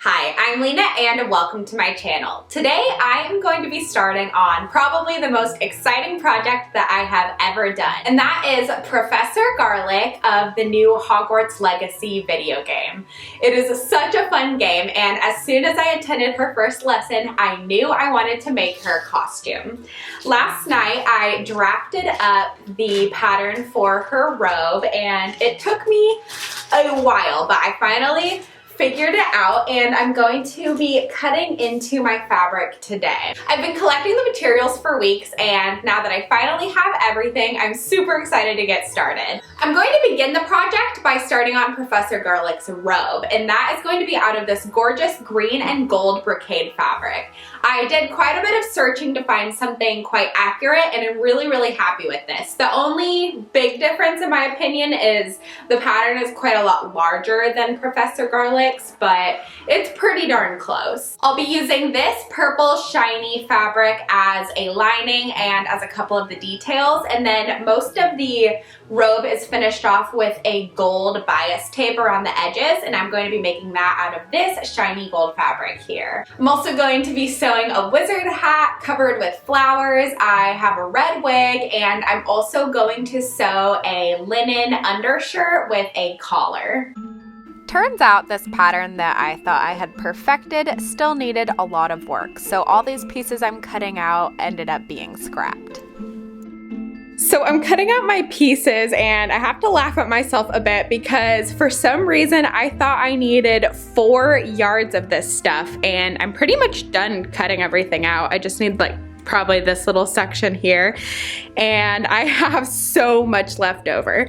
Hi, I'm Lena and welcome to my channel. Today I am going to be starting on probably the most exciting project that I have ever done, and that is Professor Garlick of the new Hogwarts Legacy video game. It is such a fun game, and as soon as I attended her first lesson, I knew I wanted to make her costume. Last night I drafted up the pattern for her robe, and it took me a while, but I finally figured it out, and I'm going to be cutting into my fabric today. I've been collecting the materials for weeks, and now that I finally have everything, I'm super excited to get started. I'm going to begin the project by starting on Professor Garlick's robe, and that is going to be out of this gorgeous green and gold brocade fabric. I did quite a bit of searching to find something quite accurate, and I'm really happy with this. The only big difference in my opinion is the pattern is quite a lot larger than Professor Garlick's, but it's pretty darn close. I'll be using this purple shiny fabric as a lining and as a couple of the details, and then most of the robe is finished off with a gold bias tape around the edges, and I'm going to be making that out of this shiny gold fabric here. I'm also going to be sewing a wizard hat covered with flowers. I have a red wig, and I'm also going to sew a linen undershirt with a collar. Turns out this pattern that I thought I had perfected still needed a lot of work, so all these pieces I'm cutting out ended up being scrapped. So I'm cutting out my pieces, and I have to laugh at myself a bit because for some reason I thought I needed 4 yards of this stuff, and I'm pretty much done cutting everything out. I just need like probably this little section here, and I have so much left over.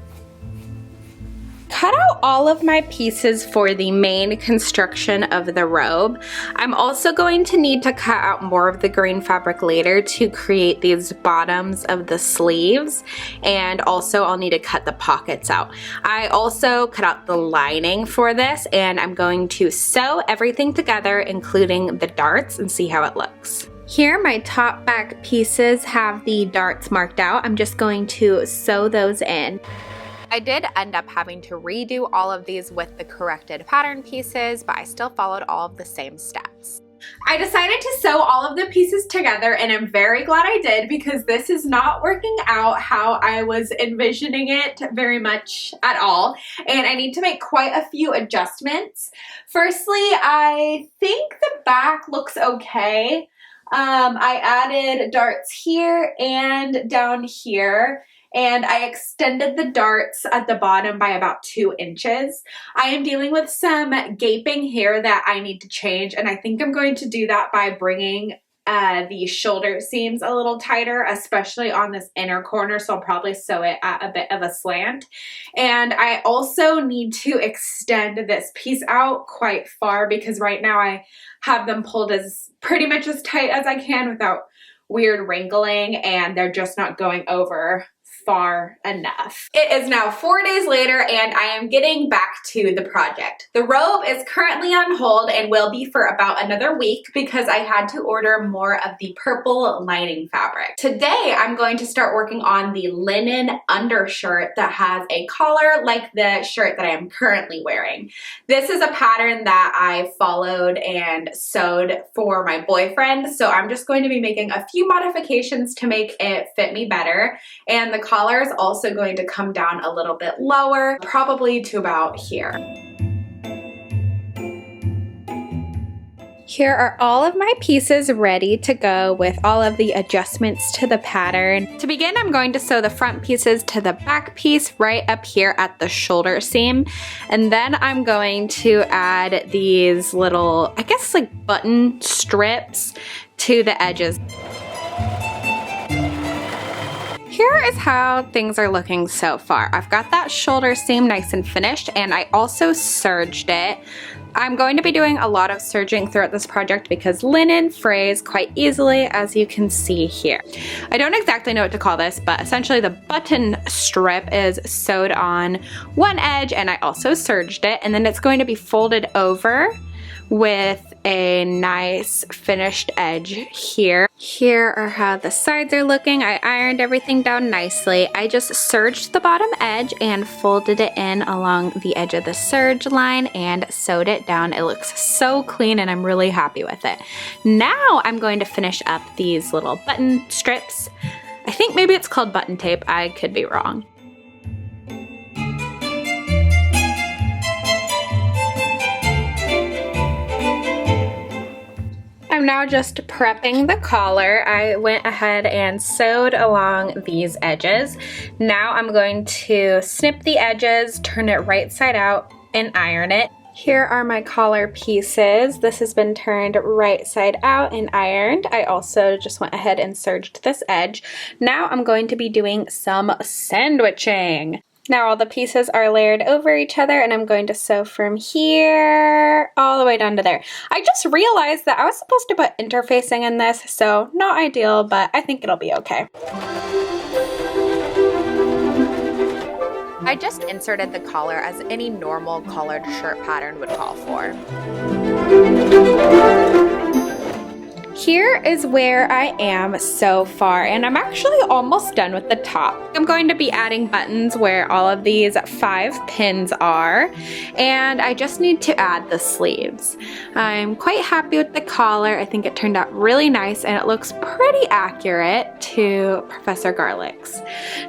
Cut out all of my pieces for the main construction of the robe. I'm also going to need to cut out more of the green fabric later to create these bottoms of the sleeves, and also I'll need to cut the pockets out. I also cut out the lining for this, and I'm going to sew everything together including the darts and see how it looks. Here my top back pieces have the darts marked out. I'm just going to sew those in. I did end up having to redo all of these with the corrected pattern pieces, but I still followed all of the same steps. I decided to sew all of the pieces together, and I'm very glad I did because this is not working out how I was envisioning it very much at all, and I need to make quite a few adjustments. Firstly, I think the back looks okay. I added darts here and down here, and I extended the darts at the bottom by about 2 inches. I am dealing with some gaping here that I need to change, and I think I'm going to do that by bringing the shoulder seams a little tighter, especially on this inner corner, so I'll probably sew it at a bit of a slant. And I also need to extend this piece out quite far because right now I have them pulled as pretty much as tight as I can without weird wrinkling, and they're just not going over far enough. It is now 4 days later, and I am getting back to the project. The robe is currently on hold and will be for about another week because I had to order more of the purple lining fabric. Today I'm going to start working on the linen undershirt that has a collar like the shirt that I am currently wearing. This is a pattern that I followed and sewed for my boyfriend, so I'm just going to be making a few modifications to make it fit me better, and the collar is also going to come down a little bit lower, probably to about here. Here are all of my pieces ready to go with all of the adjustments to the pattern. To begin, I'm going to sew the front pieces to the back piece right up here at the shoulder seam, and then I'm going to add these little, I guess like button strips to the edges. Here is how things are looking so far. I've got that shoulder seam nice and finished, and I also serged it. I'm going to be doing a lot of serging throughout this project because linen frays quite easily, as you can see here. I don't exactly know what to call this, but essentially the button strip is sewed on one edge, and I also serged it, and then it's going to be folded over with a nice finished edge here. Here are how the sides are looking. I ironed everything down nicely. I just serged the bottom edge and folded it in along the edge of the serge line and sewed it down. It looks so clean and I'm really happy with it. Now I'm going to finish up these little button strips. I think maybe it's called button tape. I could be wrong. I'm now just prepping the collar. I went ahead and sewed along these edges. Now I'm going to snip the edges, turn it right side out, and iron it. Here are my collar pieces. This has been turned right side out and ironed. I also just went ahead and serged this edge. Now I'm going to be doing some sandwiching. Now all the pieces are layered over each other and I'm going to sew from here all the way down to there. I just realized that I was supposed to put interfacing in this, so not ideal, but I think it'll be okay. I just inserted the collar as any normal collared shirt pattern would call for. Here is where I am so far, and I'm actually almost done with the top. I'm going to be adding buttons where all of these 5 pins are, and I just need to add the sleeves. I'm quite happy with the collar. I think it turned out really nice, and it looks pretty accurate to Professor Garlick's.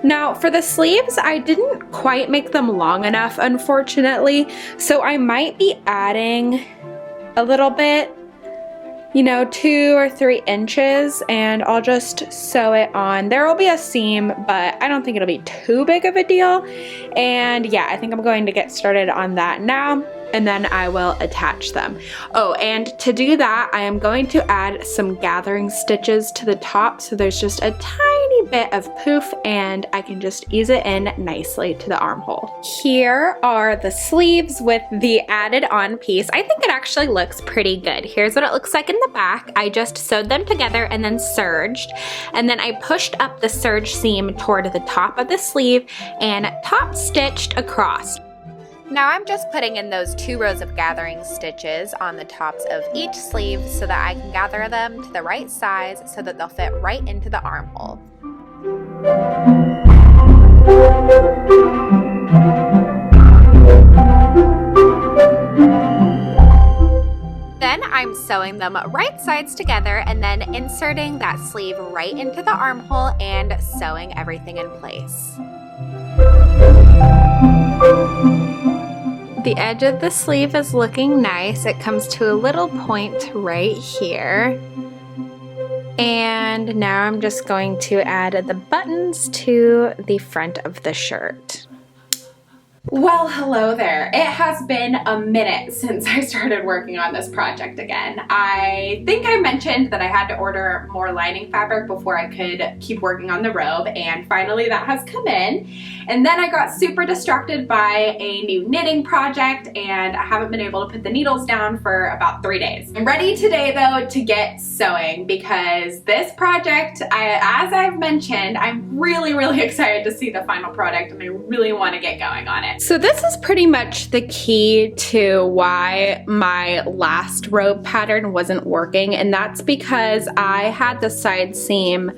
Now, for the sleeves, I didn't quite make them long enough, unfortunately, so I might be adding a little bit, 2 or 3 inches, and I'll just sew it on. There will be a seam, but I don't think it'll be too big of a deal. And yeah, I think I'm going to get started on that now, and then I will attach them. Oh, and to do that, I am going to add some gathering stitches to the top, so there's just a tiny bit of poof, and I can just ease it in nicely to the armhole. Here are the sleeves with the added on piece. I think it actually looks pretty good. Here's what it looks like in the back. I just sewed them together and then serged, and then I pushed up the serge seam toward the top of the sleeve and top stitched across. Now I'm just putting in those 2 rows of gathering stitches on the tops of each sleeve so that I can gather them to the right size so that they'll fit right into the armhole. Then I'm sewing them right sides together and then inserting that sleeve right into the armhole and sewing everything in place. The edge of the sleeve is looking nice. It comes to a little point right here. And now I'm just going to add the buttons to the front of the shirt. Well, hello there. It has been a minute since I started working on this project again. I think I mentioned that I had to order more lining fabric before I could keep working on the robe, and finally that has come in. And then I got super distracted by a new knitting project, and I haven't been able to put the needles down for about 3 days. I'm ready today though to get sewing, because this project, as I've mentioned, I'm really excited to see the final product, and I really want to get going on it. So this is pretty much the key to why my last robe pattern wasn't working, and that's because I had the side seam,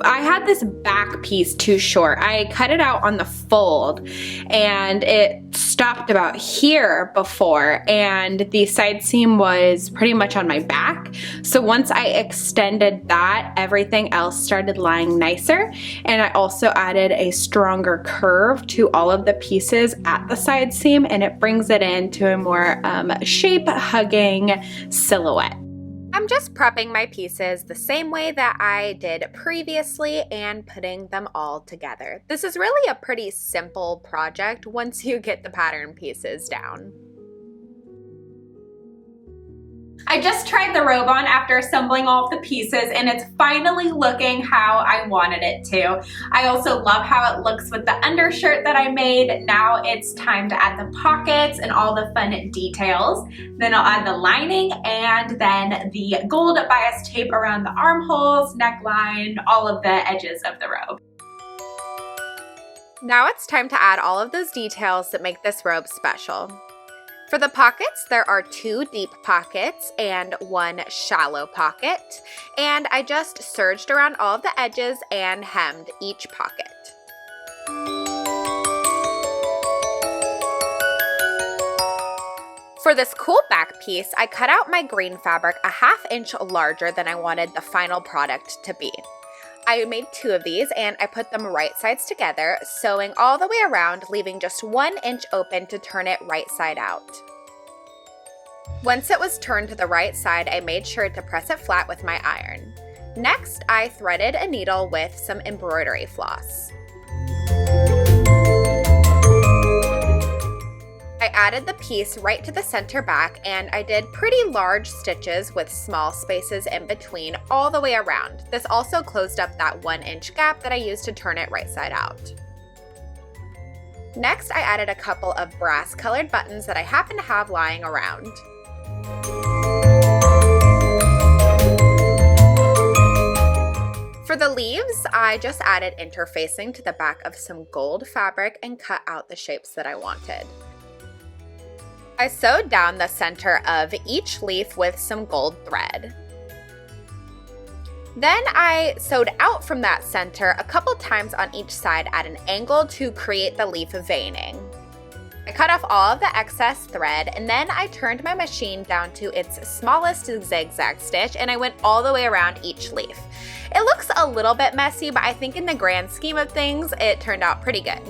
I had this back piece too short. I cut it out on the fold and it stopped about here before, and the side seam was pretty much on my back. So once I extended that, everything else started lying nicer, and I also added a stronger curve to all of the pieces at the side seam, and it brings it into a more shape-hugging silhouette. I'm just prepping my pieces the same way that I did previously and putting them all together. This is really a pretty simple project once you get the pattern pieces down. I just tried the robe on after assembling all of the pieces, and it's finally looking how I wanted it to. I also love how it looks with the undershirt that I made. Now it's time to add the pockets and all the fun details. Then I'll add the lining and then the gold bias tape around the armholes, neckline, all of the edges of the robe. Now it's time to add all of those details that make this robe special. For the pockets, there are 2 deep pockets and 1 shallow pocket, and I just serged around all of the edges and hemmed each pocket. For this cool back piece, I cut out my green fabric a 1/2 inch larger than I wanted the final product to be. I made 2 of these and I put them right sides together, sewing all the way around, leaving just 1 inch open to turn it right side out. Once it was turned to the right side, I made sure to press it flat with my iron. Next, I threaded a needle with some embroidery floss. I added the piece right to the center back, and I did pretty large stitches with small spaces in between all the way around. This also closed up that 1 inch gap that I used to turn it right side out. Next, I added a couple of brass colored buttons that I happen to have lying around. For the leaves, I just added interfacing to the back of some gold fabric and cut out the shapes that I wanted. I sewed down the center of each leaf with some gold thread. Then I sewed out from that center a couple times on each side at an angle to create the leaf veining. I cut off all of the excess thread, and then I turned my machine down to its smallest zigzag stitch, and I went all the way around each leaf. It looks a little bit messy, but I think in the grand scheme of things, it turned out pretty good.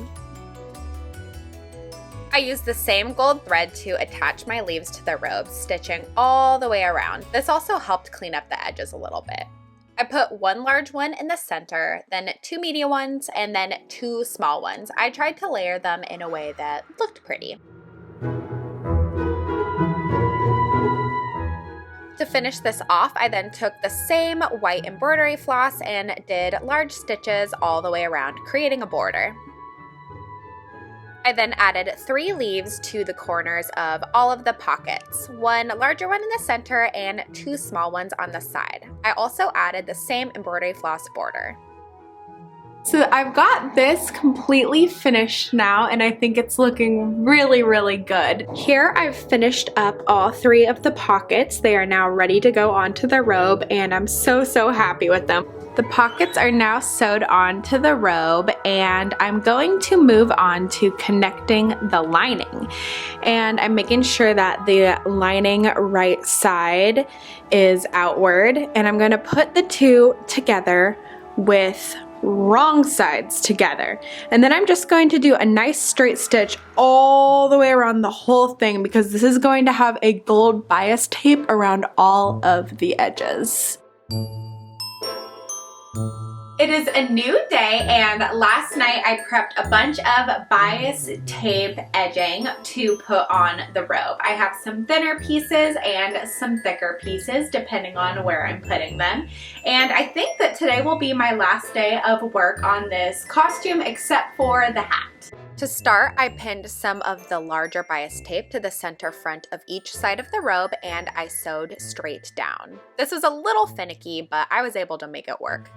I used the same gold thread to attach my leaves to the robe, stitching all the way around. This also helped clean up the edges a little bit. I put 1 large one in the center, then 2 medium ones, and then 2 small ones. I tried to layer them in a way that looked pretty. To finish this off, I then took the same white embroidery floss and did large stitches all the way around, creating a border. I then added 3 leaves to the corners of all of the pockets, 1 larger one in the center and 2 small ones on the side. I also added the same embroidery floss border. So I've got this completely finished now, and I think it's looking really, really good. Here I've finished up all 3 of the pockets. They are now ready to go onto the robe, and I'm so happy with them. The pockets are now sewed onto the robe, and I'm going to move on to connecting the lining. And I'm making sure that the lining right side is outward, and I'm going to put the 2 together with wrong sides together. And then I'm just going to do a nice straight stitch all the way around the whole thing, because this is going to have a gold bias tape around all of the edges. It is a new day, and last night I prepped a bunch of bias tape edging to put on the robe. I have some thinner pieces and some thicker pieces depending on where I'm putting them. And I think that today will be my last day of work on this costume except for the hat. To start, I pinned some of the larger bias tape to the center front of each side of the robe, and I sewed straight down. This was a little finicky, but I was able to make it work.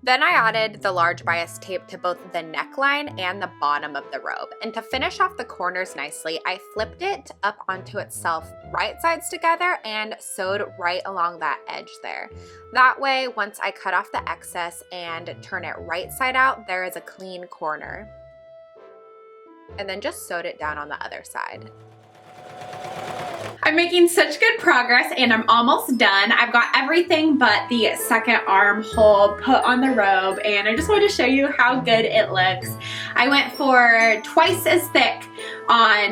Then I added the large bias tape to both the neckline and the bottom of the robe. And to finish off the corners nicely, I flipped it up onto itself right sides together and sewed right along that edge there. That way, once I cut off the excess and turn it right side out, there is a clean corner. And then just sewed it down on the other side. I'm making such good progress, and I'm almost done. I've got everything but the second armhole put on the robe, and I just wanted to show you how good it looks. I went for twice as thick on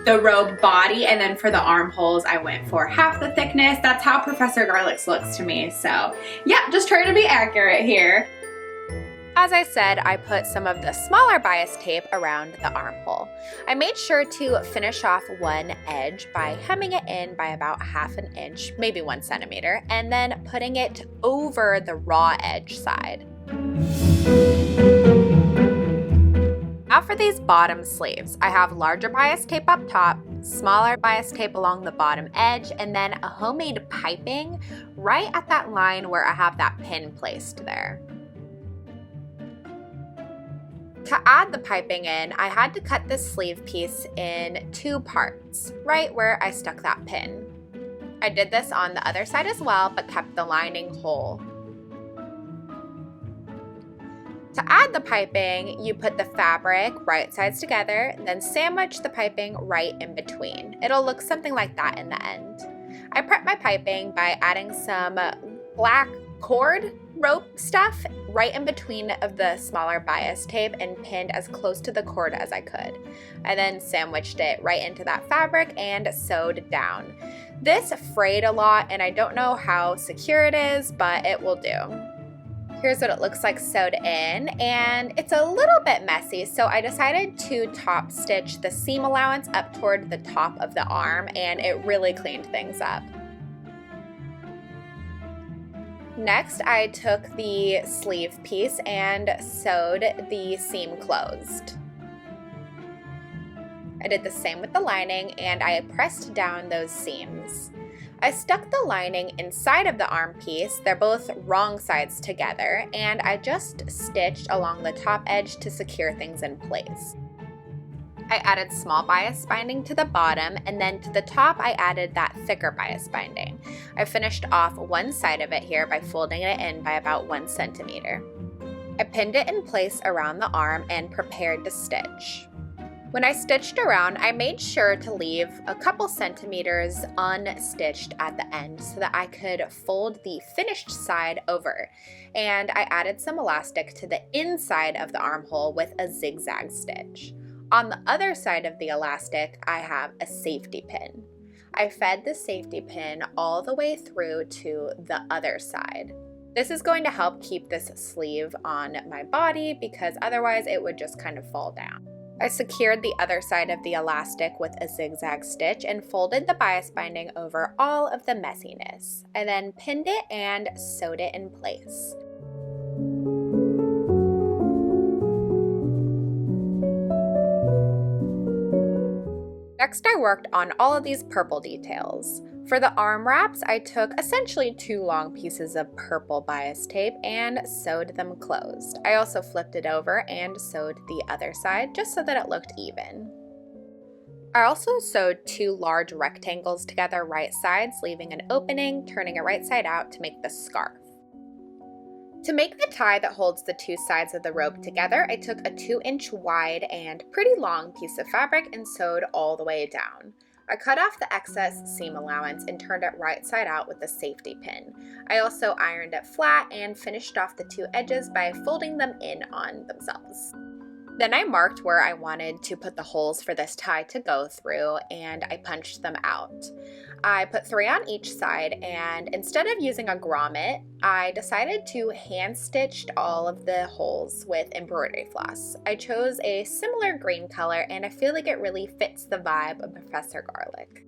the robe body, and then for the armholes I went for half the thickness. That's how Professor Garlick's looks to me. So yeah, just trying to be accurate here. As I said, I put some of the smaller bias tape around the armhole. I made sure to finish off one edge by hemming it in by about 1/2 inch, maybe 1 centimeter, and then putting it over the raw edge side. Now for these bottom sleeves, I have larger bias tape up top, smaller bias tape along the bottom edge, and then a homemade piping right at that line where I have that pin placed there. To add the piping in, I had to cut this sleeve piece in 2 parts, right where I stuck that pin. I did this on the other side as well, but kept the lining whole. To add the piping, you put the fabric right sides together, then sandwich the piping right in between. It'll look something like that in the end. I prep my piping by adding some black cord rope stuff right in between of the smaller bias tape and pinned as close to the cord as I could. I then sandwiched it right into that fabric and sewed down. This frayed a lot and I don't know how secure it is, but it will do. Here's what it looks like sewed in, and it's a little bit messy, so I decided to top stitch the seam allowance up toward the top of the arm, and it really cleaned things up. Next, I took the sleeve piece and sewed the seam closed. I did the same with the lining, and I pressed down those seams. I stuck the lining inside of the arm piece, they're both wrong sides together, and I just stitched along the top edge to secure things in place. I added small bias binding to the bottom, and then to the top I added that thicker bias binding. I finished off one side of it here by folding it in by about 1 centimeter. I pinned it in place around the arm and prepared to stitch. When I stitched around, I made sure to leave a couple centimeters unstitched at the end so that I could fold the finished side over. And I added some elastic to the inside of the armhole with a zigzag stitch. On the other side of the elastic, I have a safety pin. I fed the safety pin all the way through to the other side. This is going to help keep this sleeve on my body because otherwise it would just kind of fall down. I secured the other side of the elastic with a zigzag stitch and folded the bias binding over all of the messiness. I then pinned it and sewed it in place. Next, I worked on all of these purple details. For the arm wraps, I took essentially 2 long pieces of purple bias tape and sewed them closed. I also flipped it over and sewed the other side just so that it looked even. I also sewed 2 large rectangles together right sides, leaving an opening, turning it right side out to make the scarf. To make the tie that holds the 2 sides of the rope together, I took a 2-inch wide and pretty long piece of fabric and sewed all the way down. I cut off the excess seam allowance and turned it right side out with a safety pin. I also ironed it flat and finished off the 2 edges by folding them in on themselves. Then I marked where I wanted to put the holes for this tie to go through, and I punched them out. I put 3 on each side, and instead of using a grommet, I decided to hand stitch all of the holes with embroidery floss. I chose a similar green color, and I feel like it really fits the vibe of Professor Garlick.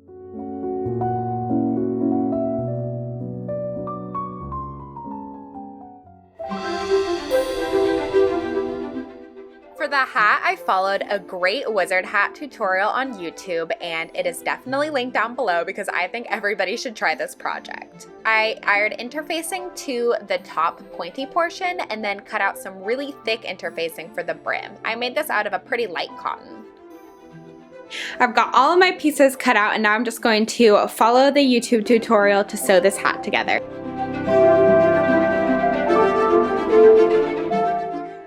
For the hat, I followed a great wizard hat tutorial on YouTube, and it is definitely linked down below because I think everybody should try this project. I ironed interfacing to the top pointy portion and then cut out some really thick interfacing for the brim. I made this out of a pretty light cotton. I've got all of my pieces cut out, and now I'm just going to follow the YouTube tutorial to sew this hat together.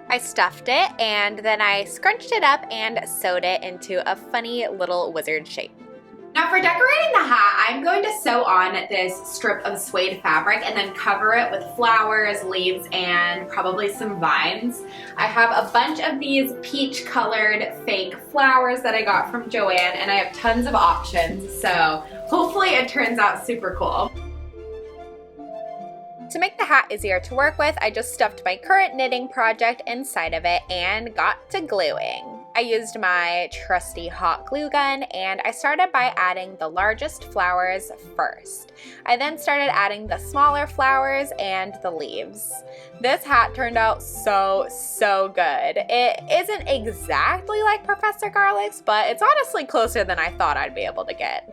I stuffed it, and then I scrunched it up and sewed it into a funny little wizard shape. Now for decorating the hat, I'm going to sew on this strip of suede fabric and then cover it with flowers, leaves, and probably some vines. I have a bunch of these peach colored fake flowers that I got from Joann, and I have tons of options, so hopefully it turns out super cool. To make the hat easier to work with, I just stuffed my current knitting project inside of it and got to gluing. I used my trusty hot glue gun, and I started by adding the largest flowers first. I then started adding the smaller flowers and the leaves. This hat turned out so good. It isn't exactly like Professor Garlick's, but it's honestly closer than I thought I'd be able to get.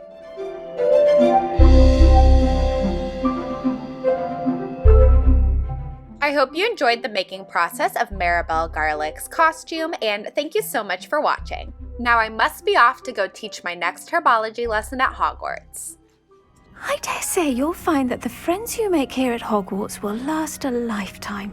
I I hope you enjoyed the making process of Maribel Garlick's costume, and thank you so much for watching. Now I must be off to go teach my next herbology lesson at Hogwarts. I dare say you'll find that the friends you make here at Hogwarts will last a lifetime.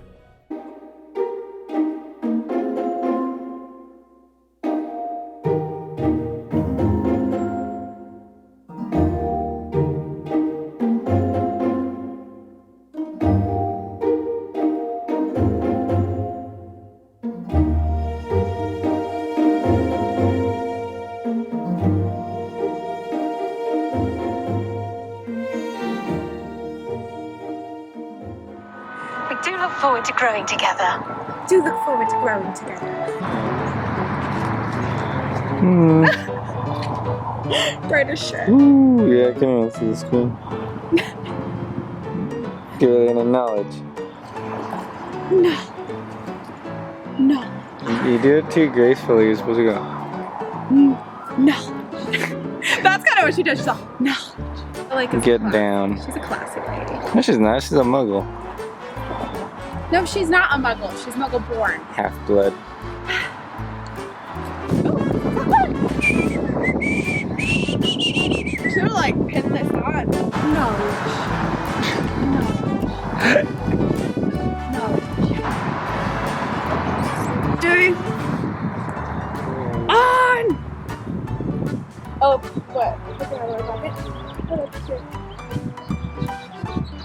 We do look forward to growing together. Do look forward to growing together. Brighter shirt. Ooh, yeah, I can even see the screen. Give it any knowledge. No. No. You do it too gracefully, you're supposed to go. No. That's kind of what she does. She's all, no. Like Get down. She's a classic lady. No, she's not. She's a muggle. No, she's not a muggle. She's muggle born. Half-blood. Should have like pinned this on. No. No. Dude. On! Oh, what?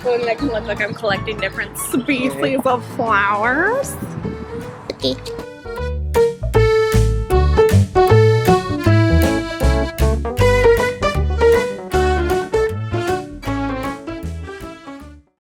Oh, and I can look like I'm collecting different species of flowers. Okay.